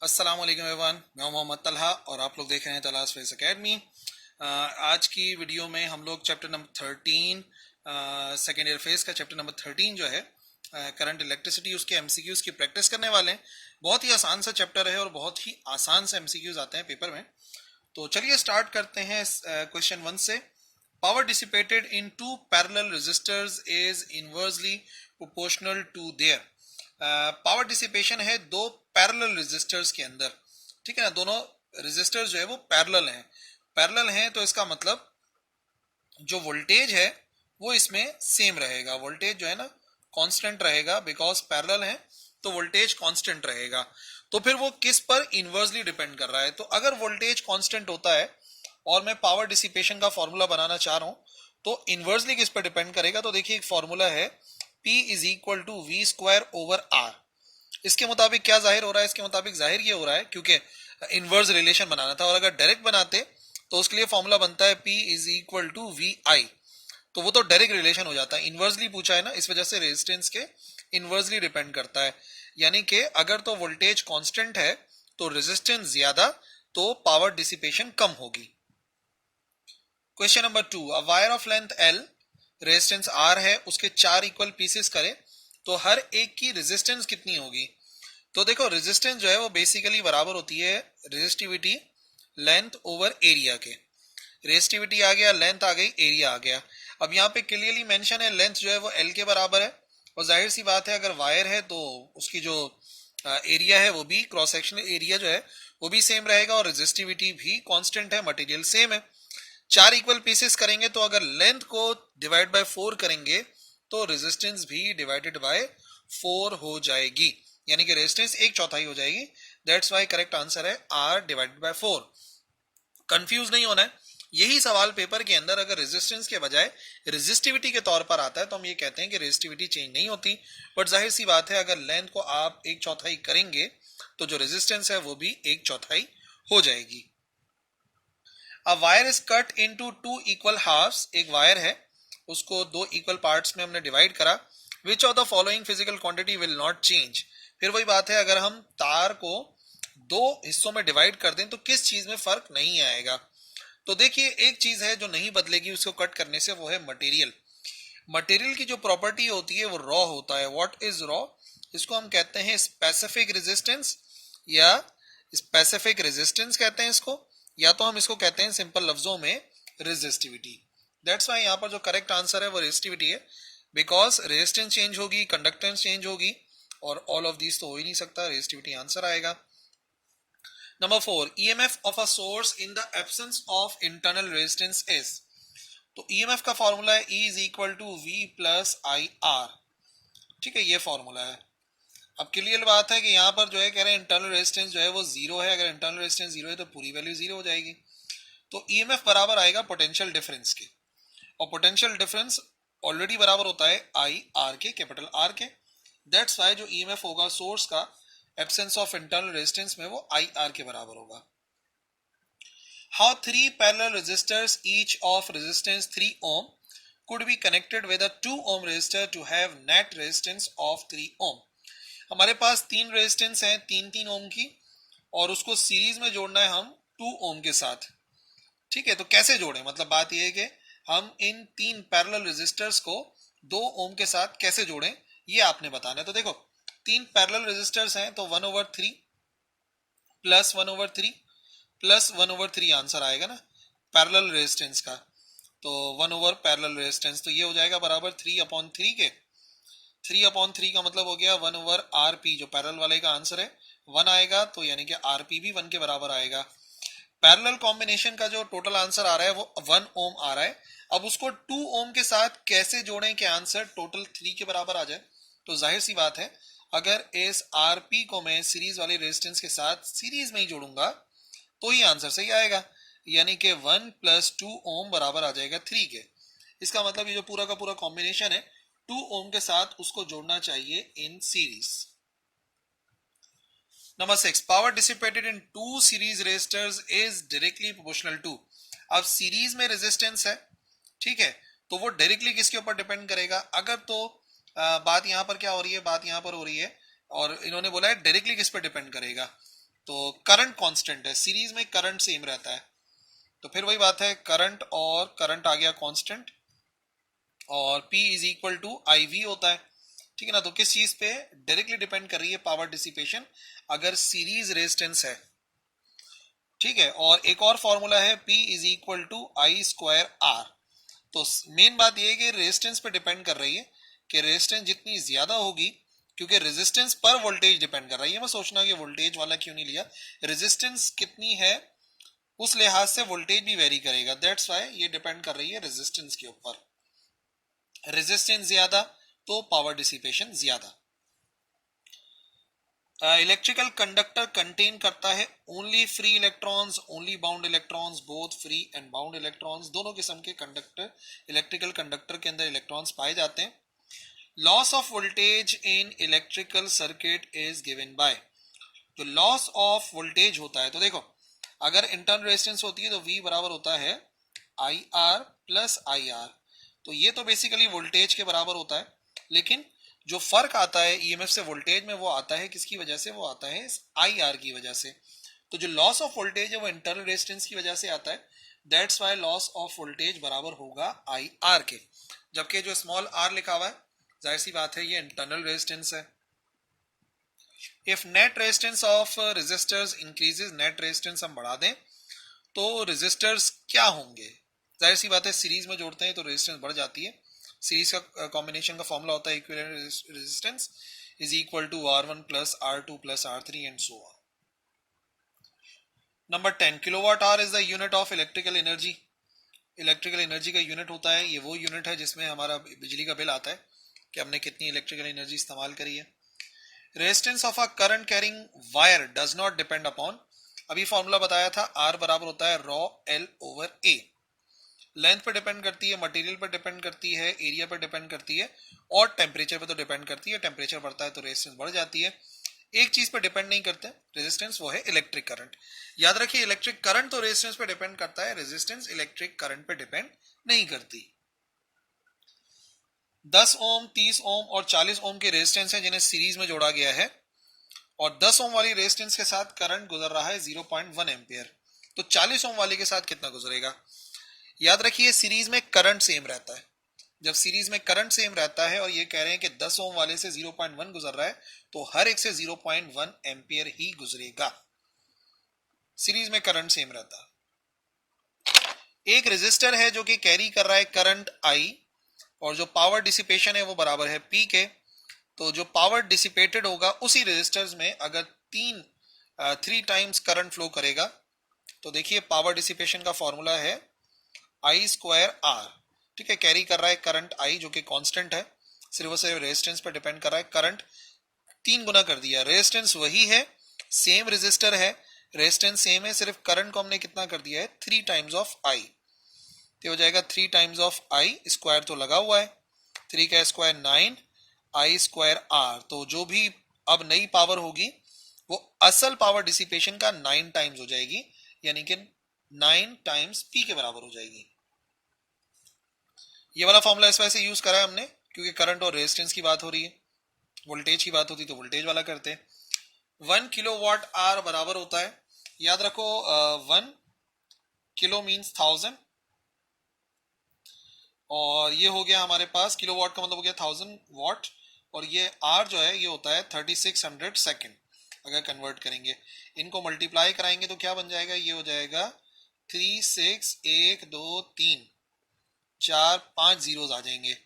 अस्सलाम वालेकुम एवरीवन, मैं हूं मोहम्मद तलहा और आप लोग देख रहे हैं तलाश फेस एकेडमी। आज की वीडियो में हम लोग chapter number 13 second year face का चैप्टर नंबर 13 जो है करंट इलेक्ट्रिसिटी, उसके एमसीक्यूज की प्रैक्टिस करने वाले हैं। बहुत ही आसान सा चैप्टर है और बहुत ही आसान से एमसीक्यूज आते हैं पेपर में। तो चलिए स्टार्ट करते हैं क्वेश्चन 1 से। Power dissipated in two parallel resistors is inversely proportional to their. Power dissipation है दो पैरेलल रेजिस्टर्स के अंदर, ठीक है ना। दोनों रेजिस्टर्स जो है वो पैरेलल हैं तो इसका मतलब जो वोल्टेज है वो इसमें सेम रहेगा। वोल्टेज जो है ना कांस्टेंट रहेगा, बिकॉज पैरेलल है तो वोल्टेज कांस्टेंट रहेगा। तो फिर वो किस पर इनवर्सली डिपेंड कर रहा है। तो अगर वोल्टेज कांस्टेंट होता है और मैं पावर डिसिपेशन का फॉर्मूला बनाना चाह रहा हूं तो इनवर्सली किस पर डिपेंड करेगा। तो देखिए एक फॉर्मूला है P is equal to V square over R. इसके मुताबिक क्या जाहिर हो रहा है, इसके मुताबिक जाहिर ये हो रहा है क्योंकि इनवर्स रिलेशन बनाना था, और अगर डायरेक्ट बनाते तो उसके लिए फॉर्मूला बनता है P is equal to V I. तो वो तो डायरेक्ट रिलेशन हो जाता है। इनवर्सली पूछा है ना, इस वजह से रेजिस्टेंस के इनवर्सली डिपेंड करता है। यानी कि अगर तो वोल्टेज कांस्टेंट है तो रेजिस्टेंस ज्यादा, तो पावर डिसिपेशन कम होगी। Question number 2, a wire of length L, resistance R है, उसके 4 इक्वल पीसेस करें तो हर एक की रेजिस्टेंस कितनी होगी। तो देखो रेजिस्टेंस जो है वो बेसिकली बराबर होती है रेजिस्टिविटी लेंथ ओवर एरिया के। रेजिस्टिविटी आ गया, लेंथ आ गई, एरिया आ गया। अब यहाँ पे क्लियरली मेंशन है लेंथ जो है वो एल के बराबर है, और जाहिर सी बात है अगर वायर है तो उसकी जो एरिया है वो भी, क्रॉस सेक्शनल एरिया जो है वो भी सेम रहेगा, और रेजिस्टिविटी भी कांस्टेंट है, मटेरियल सेम है। 4 इक्वल पीसेस करेंगे तो अगर लेंथ को डिवाइड बाय 4 करेंगे तो रेजिस्टेंस भी डिवाइडेड बाय 4 हो जाएगी, यानी कि रेजिस्टेंस एक चौथाई हो जाएगी। दैट्स वाई करेक्ट आंसर है R डिवाइडेड बाय 4। कंफ्यूज नहीं होना है। यही सवाल पेपर के अंदर अगर रेजिस्टेंस के बजाय रेजिस्टिविटी के तौर पर आता है तो हम ये कहते हैं कि रेजिस्टिविटी चेंज नहीं होती। बट जाहिर सी बात है अगर लेंथ को आप एक चौथाई करेंगे तो जो रेजिस्टेंस है वो भी एक चौथाई हो जाएगी। A wire is cut into two equal halves, एक वायर है उसको दो इक्वल पार्ट्स में हमने डिवाइड करा। Which of the following physical quantity will not change. फिर वही बात है, अगर हम तार को दो हिस्सों में डिवाइड कर दें तो किस चीज में फर्क नहीं आएगा। तो देखिए एक चीज है जो नहीं बदलेगी उसको कट करने से, वो है मटेरियल। मटेरियल की जो प्रॉपर्टी होती है वो रॉ होता है। What is raw? इसको हम कहते हैं स्पेसिफिक रेजिस्टेंस, या स्पेसिफिक रेजिस्टेंस कहते हैं इसको, या तो हम इसको कहते हैं सिंपल लफ्जों में रेजिस्टिविटी। दैट्स वाई यहाँ पर जो करेक्ट आंसर है वो रेजिस्टिविटी है, बिकॉज रेजिस्टेंस चेंज होगी, कंडक्टेंस चेंज होगी, और ऑल ऑफ दीज तो हो ही नहीं सकता, रेजिस्टिविटी आंसर आएगा। Number 4, EMF of a source in the absence of internal resistance is. तो ईएमएफ का फॉर्मूला है E is equal to V plus I R. ठीक है, ये फॉर्मूला है। अब क्लियर बात है कि यहाँ पर जो है कह रहे हैं इंटरनल रेजिस्टेंस जो है वो जीरो है। अगर इंटरनल रेजिस्टेंस जीरो है तो पूरी वैल्यू जीरो हो जाएगी। तो ईएमएफ बराबर आएगा पोटेंशियल डिफरेंस के, और पोटेंशियल डिफरेंस ऑलरेडी बराबर होता है आई आर के, कैपिटल आर के। दैट्स वाई जो ईएमएफ होगा सोर्स का एब्सेंस ऑफ इंटरनल रेजिस्टेंस में वो आई आर के बराबर होगा। How three parallel resistors each of resistance 3 ohm could be connected with a 2 ohm resistor to have net resistance of 3 ohm। हमारे पास तीन रेजिस्टेंस हैं, तीन तीन ओम की, और उसको सीरीज में जोड़ना है हम 2 ओम के साथ। ठीक है, तो कैसे जोड़ें, मतलब बात यह है कि हम इन तीन पैरेलल रेजिस्टर्स को 2 ओम के साथ कैसे जोड़ें, ये आपने बताना है। तो देखो तीन पैरेलल रेजिस्टर्स हैं तो 1/3 प्लस 1/3 प्लस 1/3 आंसर आएगा ना पैरेलल रेजिस्टेंस का। तो 1 ओवर पैरेलल रेजिस्टेंस तो ये हो जाएगा बराबर 3/3 के। 3/3 का मतलब हो गया 1 ओवर आर पी, जो पैरेलल वाले का आंसर है 1 आएगा, तो यानी कि आर पी भी 1 के बराबर आएगा। पैरेलल कॉम्बिनेशन का जो टोटल आंसर आ रहा है वो 1 ओम आ रहा है। अब उसको 2 ओम के साथ कैसे जोड़ें कि आंसर टोटल 3 के बराबर आ जाए। तो जाहिर सी बात है अगर इस आर पी को मैं सीरीज वाले रेजिस्टेंस के साथ सीरीज में ही जोड़ूंगा तो ही आंसर सही आएगा, यानी कि 1 + 2 ओम बराबर आ जाएगा 3 के। इसका मतलब ये जो पूरा का पूरा कॉम्बिनेशन है 2 ओम के साथ उसको जोड़ना चाहिए in series. Number 6, power dissipated in two series resistors is directly proportional to. अब सीरीज में रेजिस्टेंस है, ठीक है, तो वो डायरेक्टली किसके ऊपर डिपेंड करेगा। अगर तो बात यहां पर क्या हो रही है, बात यहां पर हो रही है, और इन्होंने बोला है डायरेक्टली किस पर डिपेंड करेगा। तो करंट कांस्टेंट है, सीरीज में करंट सेम रहता है, तो फिर वही बात है, करंट और करंट आ गया कांस्टेंट, और P is equal to I V होता है, ठीक है ना। तो किस चीज पे डायरेक्टली डिपेंड कर रही है पावर डिसिपेशन, अगर सीरीज रेजिस्टेंस है, ठीक है। और एक और फॉर्मूला है P is equal to I square R. तो मेन बात यह है कि रेजिस्टेंस पे डिपेंड कर रही है, कि रेजिस्टेंस जितनी ज्यादा होगी, क्योंकि रेजिस्टेंस पर वोल्टेज डिपेंड कर रही है, मैं सोचना कि वोल्टेज वाला क्यों नहीं लिया, रेजिस्टेंस कितनी है उस लिहाज से वोल्टेज भी वेरी करेगा, दैट्स व्हाई ये डिपेंड कर रही है रेजिस्टेंस के ऊपर। रेजिस्टेंस ज्यादा तो पावर डिसिपेशन ज्यादा। इलेक्ट्रिकल कंडक्टर कंटेन करता है only free electrons, only bound electrons, both free and bound electrons, दोनों किस्म के कंडक्टर, इलेक्ट्रिकल कंडक्टर के अंदर इलेक्ट्रॉन्स पाए जाते हैं। Loss of voltage in electrical circuit is given by, जो लॉस ऑफ वोल्टेज होता है, तो देखो अगर इंटरनल रेजिस्टेंस होती है तो V बराबर होता है I R plus I are, तो ये तो बेसिकली वोल्टेज के बराबर होता है, लेकिन जो फर्क आता है ईएमएफ से वोल्टेज में वो आता है किसकी वजह से, वो आता है आई आर की वजह से। तो जो लॉस ऑफ वोल्टेज है वो इंटरनल रेजिस्टेंस की वजह से आता है, that's why loss of voltage बराबर होगा आई आर के, जबकि जो स्मॉल आर लिखा हुआ है जाहिर सी बात है ये इंटरनल रेजिस्टेंस है। If net resistance of resistors increases, net resistance हम बढ़ा दें तो रेजिस्टर्स क्या होंगे, जाहिर सी बात है सीरीज में जोड़ते हैं तो रेजिस्टेंस बढ़ जाती है। सीरीज का कॉम्बिनेशन का फॉर्मूला होता है equivalent resistance is equal to R1 plus R2 plus R3 and so on. Number 10, kilowatt hour is the unit of electrical energy. Electrical energy का यूनिट होता है, ये वो यूनिट है जिसमें हमारा बिजली का बिल आता है कि हमने कितनी इलेक्ट्रिकल एनर्जी इस्तेमाल करी है। Resistance of a current carrying wire does not depend upon, अभी फॉर्मूला बताया था, R बराबर होता है raw L over A, length पर डिपेंड करती है, मटेरियल पर डिपेंड करती है, एरिया पर डिपेंड करती है, और टेम्परेचर पर तो डिपेंड करती है, टेम्परेचर बढ़ता है तो रेजिस्टेंस बढ़ जाती है। एक चीज पर डिपेंड नहीं करते रेजिस्टेंस, वो है इलेक्ट्रिक करंट। याद रखिए इलेक्ट्रिक करंट तो रेजिस्टेंस पर डिपेंड करता है, रेजिस्टेंस इलेक्ट्रिक करंट पर डिपेंड नहीं करती। 10 ओम, 30 ओम और 40 ओम के रेजिस्टेंस हैं जिन्हें सीरीज में जोड़ा गया है, और 10 ओम वाली रेजिस्टेंस के साथ करंट गुजर रहा है 0.1 एम्पियर, तो 40 ओम वाले के साथ कितना गुजरेगा। याद रखिए सीरीज में करंट सेम रहता है, जब सीरीज में करंट सेम रहता है और ये कह रहे हैं कि 10 ओम वाले से 0.1 गुजर रहा है, तो हर एक से 0.1 एम्पियर ही गुजरेगा, सीरीज में करंट सेम रहता है। एक रेजिस्टर है जो कि कैरी कर रहा है करंट I, और जो पावर डिसिपेशन है वो बराबर है P के, तो जो पावर डिसिपेटेड होगा उसी रेजिस्टर्स में अगर 3 टाइम्स करंट फ्लो करेगा, तो देखिए पावर डिसिपेशन का फॉर्मूला है आई स्क्वायर आर, ठीक है। कैरी कर रहा है करंट I जो कि कांस्टेंट है, सिर्फ और सिर्फ रेजिस्टेंस पर डिपेंड कर रहा है, करंट 3 गुना कर दिया, रेजिस्टेंस वही है, सेम रेजिस्टर है, रेजिस्टेंस सेम है, सिर्फ करंट को हमने कितना कर दिया है 3 टाइम्स ऑफ I, तो हो जाएगा 3 टाइम्स ऑफ I, स्क्वायर तो लगा हुआ है, 3 का स्क्वायर 9 I स्क्वायर R, तो जो भी अब नई पावर होगी वो असल पावर डिसिपेशन का 9 टाइम्स हो जाएगी, यानी कि 9 टाइम्स P के बराबर हो जाएगी। ये वाला फॉर्मूला इस वजह से यूज करा है हमने क्योंकि करंट और रेजिस्टेंस की बात हो रही है, वोल्टेज की बात होती तो वोल्टेज वाला करते हैं। 1 किलोवाट आवर बराबर होता है, याद रखो 1 किलो मीन्स 1000, और ये हो गया हमारे पास किलोवाट का मतलब हो गया 1000 वॉट, और ये R जो है ये होता है 3600 सेकेंड। अगर कन्वर्ट करेंगे इनको मल्टीप्लाई कराएंगे तो क्या बन जाएगा, ये हो जाएगा 3 6 1 2 3 4 5 जीरोस आ जाएंगे,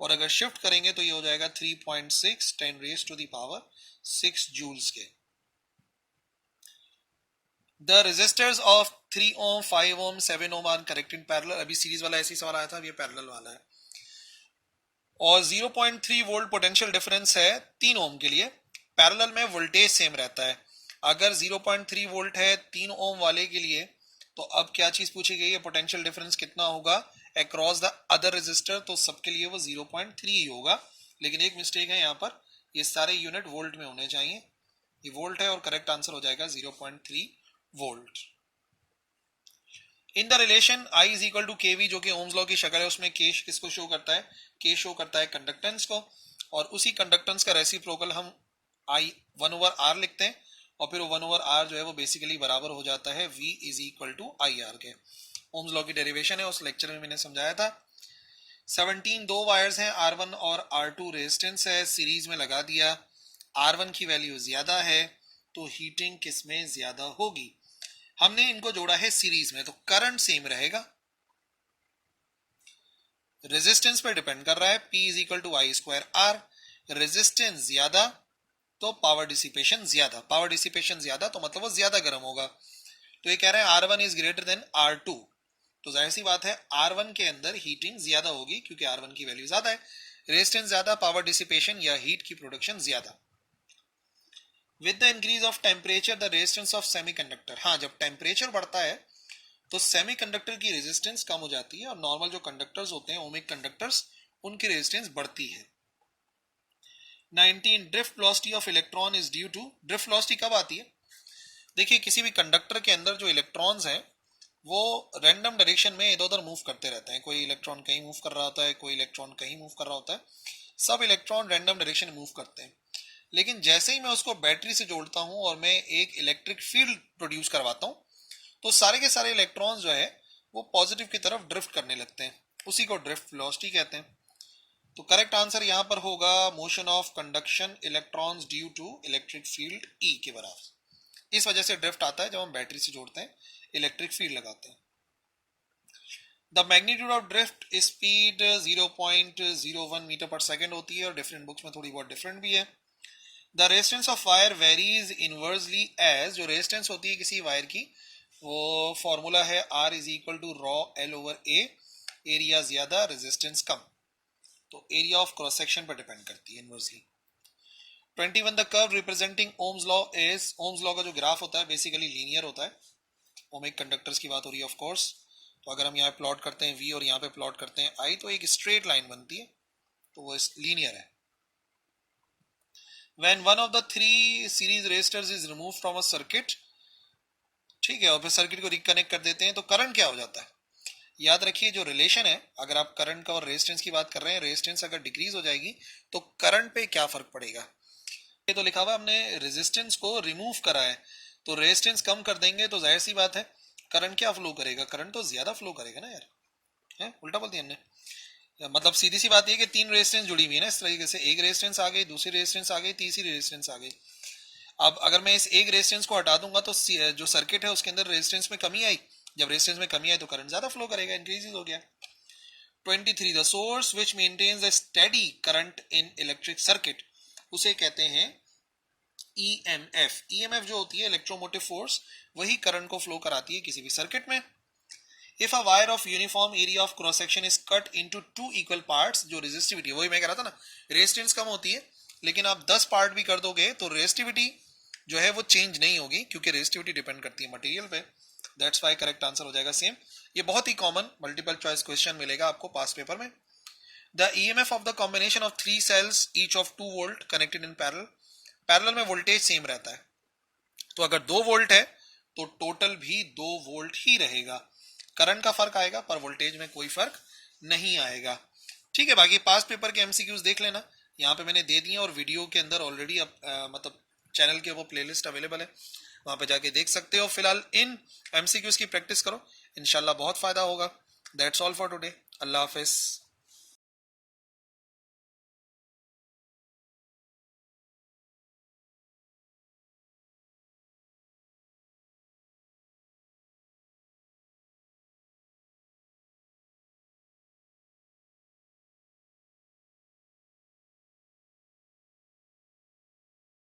और अगर शिफ्ट करेंगे तो ये हो जाएगा 3.6 10 raise to the power 6 joules के। The resistors of 3 ohm 5 ohm 7 ohm are correct in parallel, अभी सीरीज वाला ऐसे ही सवाल आया था, अब ये पैरेलल वाला है। और 0.3 वोल्ट पोटेंशियल डिफरेंस है 3 ओम के लिए, पैरेलल में वोल्टेज सेम रहता है। अगर 0.3 वोल्ट है 3 ओम वाले के लिए, तो अब क्या चीज पूछी गई है, पोटेंशियल डिफरेंस कितना होगा अक्रॉस द अदर रेजिस्टर, तो सबके लिए वो 0.3 ही होगा, लेकिन एक मिस्टेक है यहाँ पर, ये सारे यूनिट वोल्ट में होने चाहिए, ये वोल्ट है और करेक्ट आंसर हो जाएगा 0.3 volt. In the relation I is equal to KV जो कि ओम्स लॉ की शक्ल है, उसमें K किसको शो करता है, K शो करता है कंडक्टेंस को, और उसी कंडक्टेंस का रेसिप्रोकल हम I 1 ओवर R लिखते हैं, और फिर 1/r जो है वो बेसिकली बराबर हो जाता है V is equal to I R के। ओम्स लॉ की डेरिवेशन है, उस लेक्चर में मैंने समझाया था। 17 दो वायर्स हैं, R1 और R2 रेजिस्टेंस है, सीरीज में लगा दिया। R1 की वैल्यू ज्यादा है तो हीटिंग किसमें ज्यादा होगी? हमने इनको जोड़ा है सीरीज में, तो करंट सेम रहेगा, रेजिस्टेंस पर डिपेंड कर रहा है, P is equal to I square R. Resistance ज्यादा तो पावर डिसिपेशन ज्यादा, पावर डिसिपेशन ज्यादा तो मतलब वो ज्यादा गर्म होगा। तो ये कह रहे हैं R1 is greater than R2, तो जाहिर सी बात है R1 के अंदर हीटिंग ज्यादा होगी क्योंकि R1 की वैल्यू ज्यादा है, रेजिस्टेंस ज्यादा, पावर डिसिपेशन या हीट की प्रोडक्शन ज्यादा। With the increase of temperature the resistance of semiconductor, हाँ जब टेम्परेचर बढ़ता है तो सेमीकंडक्टर की रेजिस्टेंस कम हो जाती है और नॉर्मल जो कंडक्टर्स होते हैं ओमिक कंडक्टर्स, उनकी रेजिस्टेंस बढ़ती है। 19 drift velocity of electron is due to, drift velocity कब आती है? देखिए किसी भी कंडक्टर के अंदर जो इलेक्ट्रॉन्स हैं वो रैंडम डायरेक्शन में इधर उधर मूव करते रहते हैं, कोई इलेक्ट्रॉन कहीं मूव कर रहा होता है, कोई इलेक्ट्रॉन कहीं मूव कर रहा होता है, सब इलेक्ट्रॉन रैंडम डायरेक्शन में मूव करते हैं। लेकिन जैसे ही मैं उसको बैटरी से जोड़ता हूं और मैं एक इलेक्ट्रिक फील्ड प्रोड्यूस करवाता हूं तो सारे के सारे इलेक्ट्रॉन्स जो है वो पॉजिटिव की तरफ ड्रिफ्ट करने लगते हैं, उसी को ड्रिफ्ट वेलोसिटी कहते हैं। तो करेक्ट आंसर यहां पर होगा motion of conduction electrons due to electric field E के बराबर। इस वजह से ड्रिफ्ट आता है जब हम बैटरी से जोड़ते हैं, इलेक्ट्रिक फील्ड लगाते हैं। The magnitude of drift speed 0.01 metre पर सेकेंड होती है और डिफरेंट बुक्स में थोड़ी बहुत डिफरेंट भी है। The resistance of wire varies inversely as, जो रेजिस्टेंस होती है किसी वायर की वो फॉर्मूला है R is equal to rho L over A, area ज्यादा रेजिस्टेंस कम, तो एरिया ऑफ क्रॉस सेक्शन पर डिपेंड करती है inversely. 21 the curve representing Ohm's law is, Ohm's law का जो ग्राफ होता है बेसिकली लीनियर होता है, ओमिक कंडक्टर्स की बात हो रही है ऑफ कोर्स। तो अगर हम यहाँ प्लॉट करते हैं V और यहाँ पे प्लॉट करते हैं I तो एक स्ट्रेट लाइन बनती है, तो वो लीनियर है। When one of the three series resistors is removed from a circuit, ठीक है, और फिर सर्किट को रिकनेक्ट कर देते हैं तो करंट क्या हो जाता है? याद रखिए जो रिलेशन है, अगर आप करंट का और रेजिस्टेंस की बात कर रहे हैं, रेजिस्टेंस अगर डिक्रीज हो जाएगी तो करंट पे क्या फर्क पड़ेगा? ये तो लिखा हुआ हमने रेजिस्टेंस को रिमूव करा है, तो रेजिस्टेंस कम कर देंगे तो जाहिर सी बात है करंट क्या फ्लो करेगा? करंट तो ज्यादा फ्लो करेगा ना यार, है उल्टा बोल दिया हमने। मतलब सीधी सी बात ये कि तीन रेजिस्टेंस जुड़ी हुई है ना इस तरीके से, एक रेजिस्टेंस आ गई, दूसरी रेजिस्टेंस आ गई, तीसरी रेजिस्टेंस आ गई। अब अगर मैं इस एक रेजिस्टेंस को हटा दूंगा तो जो सर्किट है उसके अंदर रेजिस्टेंस में कमी आई, जब रेजिस्टेंस में कमी आई तो करंट ज्यादा फ्लो करेगा, इंक्रीज हो गया। 23 the source which maintains a steady current in electric circuit, उसे कहते हैं EMF। EMF जो होती है इलेक्ट्रोमोटिव फोर्स, वही करंट को फ्लो कराती है किसी भी सर्किट में। If a wire of uniform area of cross section is cut into two equal parts, जो रेजिस्टिविटी, वही मैं कह रहा था ना, रेजिस्टेंस कम होती है लेकिन आप 10 पार्ट भी कर दोगे तो रेजिस्टिविटी जो है वो चेंज नहीं होगी क्योंकि रेजिस्टिविटी डिपेंड करती है मटेरियल पे। दैट्स व्हाई करेक्ट आंसर हो जाएगा सेम। ये बहुत ही कॉमन मल्टीपल चॉइस क्वेश्चन मिलेगा आपको पास पेपर में। The EMF of the combination of 3 cells each of 2 volt connected in parallel, parallel में वोल्टेज सेम रहता है, तो अगर 2 वोल्ट है तो टोटल भी 2 वोल्ट ही रहेगा, करंट का फर्क आएगा पर वोल्टेज में कोई फर्क नहीं आएगा। ठीक है, बाकी पास पेपर के एमसीक्यूज देख लेना, यहाँ पे मैंने दे दिए और वीडियो के अंदर ऑलरेडी मतलब चैनल के वो प्लेलिस्ट अवेलेबल है, वहां पे जाके देख सकते हो। फिलहाल इन एमसीक्यूज की प्रैक्टिस करो, इंशाल्लाह बहुत फायदा होगा। That's all for today, Allah Hafiz.